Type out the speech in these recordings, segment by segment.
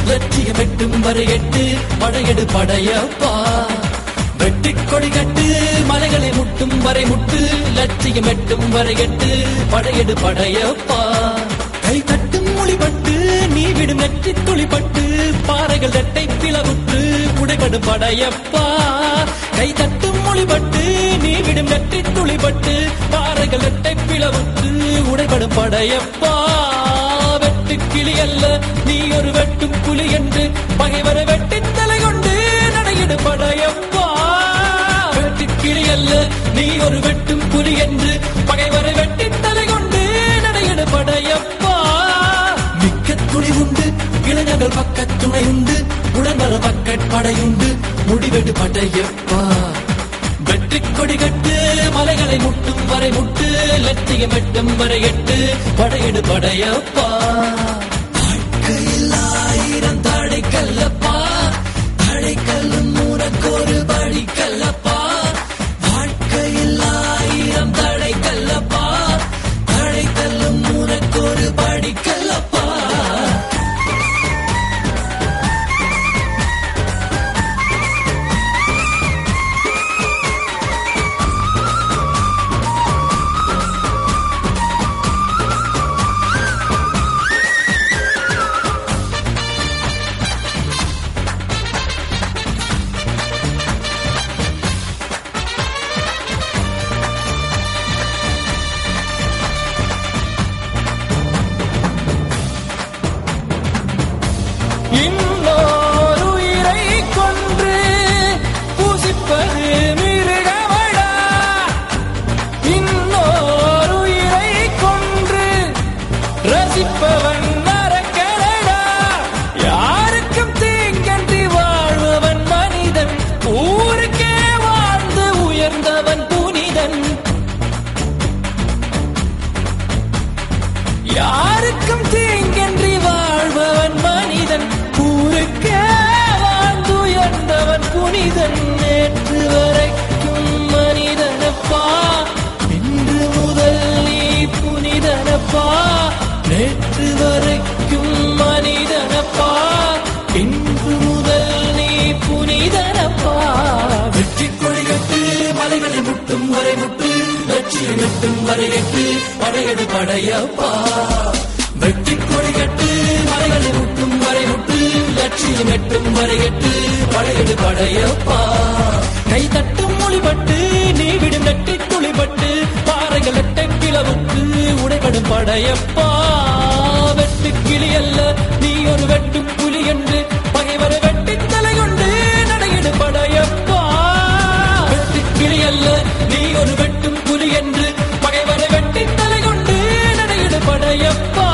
லட்சியம் எட்டும் வரை எட்டு படையெடு படையப்பா. வெட்டிக் கொடி கட்டு மலைகளை முட்டும் வரை முட்டு லட்சியம் எட்டும் வரை எட்டு படையெடு படையப்பா. கை தட்டும் மொழிபட்டு நீ விடும் நெற்றி துளிப்பட்டு பாறைகள் ரெட்டை பிளவுற்று உடைபடும் படையப்பா. கை தட்டும் மொழிபட்டு நீ விடும் நெற்றி துளிப்பட்டு பாறைகள் ரெட்டை பிளவுற்று உடைபடும் படையப்பா. வெட்டு கிளி அல்ல நீ ஒரு வெட்டும் புலி என்று பகைவரை வெட்டி தலை கொண்டு நடையிடு படையப்பா. வெட்டு கிளி அல்ல நீ ஒரு வெட்டும் புலி என்று பகைவரை வெட்டி தலை கொண்டு நடையிடு படையப்பா. மிக்க துணி உண்டு இளைஞர்கள் பக்க துணை உண்டு உடனர பக்க படையுண்டு முடிவெடு படையப்பா. வெற்றி கொடி கட்டு மலைகளை முட்டும் வரை முட்டு லட்சியம் எட்டும் வரை எட்டு படையெடு படையப்பா. வாழ்க்கையில் 1000 தடை கல்லப்பா, தடை கல்லும் உனக்கொரு படி கல்லப்பா. வாழ்க்கையில் 1000 தடை கல்லப்பா, தடை கல்லும் உனக்கொரு படி கல்லப்பா. இன்னொரு உயிரை கொன்று பூசிப்பது மிருகமடா. இன்னொரு உயிரை கொன்று ரசிப்பவன் நரக்கரடா. யாருக்கும் தீங்கன்றி வாழ்பவன் மனிதன், ஊருக்கே வாழ்ந்து உயர்ந்தவன் புனிதன். யாருக்கும் தீங்கன்றி வாழ்பவன் மனிதன், ஊருக்கே வாழ்ந்து உயர்ந்தவன் புனிதன். நேற்று வரைக்கும் மனிதனப்பா, இன்று முதல் நீ புனிதனப்பா. நேற்று வரைக்கும் மனிதனப்பா, இன்று முதல் நீ புனிதனப்பா. வெற்றி கொடி கட்டு மலைகளை முட்டும் வரை முட்டு லட்சியம் எட்டும் வரை எட்டு படையெடு படையப்பா. வெற்றி கொடி கட்டு மலைகளை முட்டும் வரை முட்டு லட்சியம் எட்டும் வரை எட்டு படையெடு படையப்பா. கை தட்டும் மொழிபட்டு நீ விடும் நெட்டி துளிபட்டு பாறைகள் எட்டை பிளவுக்கு உடைபடும் படையப்பா. வெட்டு கிளி அல்ல நீ ஒரு வெட்டும் புலி என்று பகைவரை வெட்டி தலை கொண்டு நடையிடு படையப்பா. வெட்டு கிளி அல்ல நீ ஒரு வெட்டும் புலி என்று பகைவரை வெட்டி தலை கொண்டு நடையிடு படையப்பா.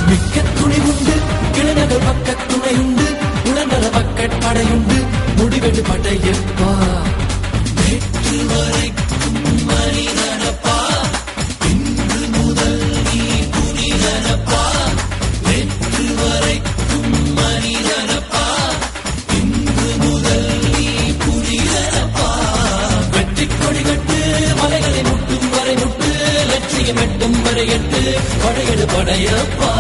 மிக்க துணி உண்டு இளைஞர்கள் பக்க துணை உண்டு உடனர பக்க படையுண்டு முடிவெடு படையப்பா. நேற்று வரைக்கும் மனிதனப்பா, இன்று முதல் நீ புனிதனப்பா. நேற்று வரைக்கும் மனிதனப்பா, இன்று முதல் நீ புனிதனப்பா. வெற்றி கொடி கட்டு மலைகளை முட்டும் வரை முட்டு லட்சியம் எட்டும் வரை எட்டு படையெடு படையப்பா.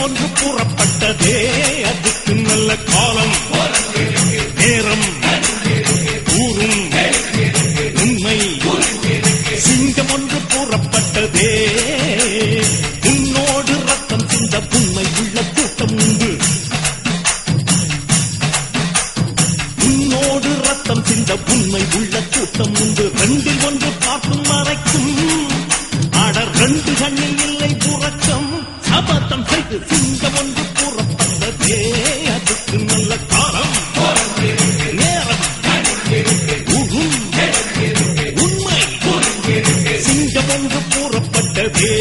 ஒன்று கூறப்பட்டதே, அதுக்கு நல்ல காலம் நேரம் கூறும் உண்மை. சிங்கம் ஒன்று கூறப்பட்டதே, உன்னோடு ரத்தம் சிந்த உண்மை உள்ள கூட்டம் ஒன்று கூறப்பட்டதே அதுக்கு நல்ல காலம் நேரம் ஊரும் உண்மை சிங்கம் ஒன்று கூறப்பட்டதே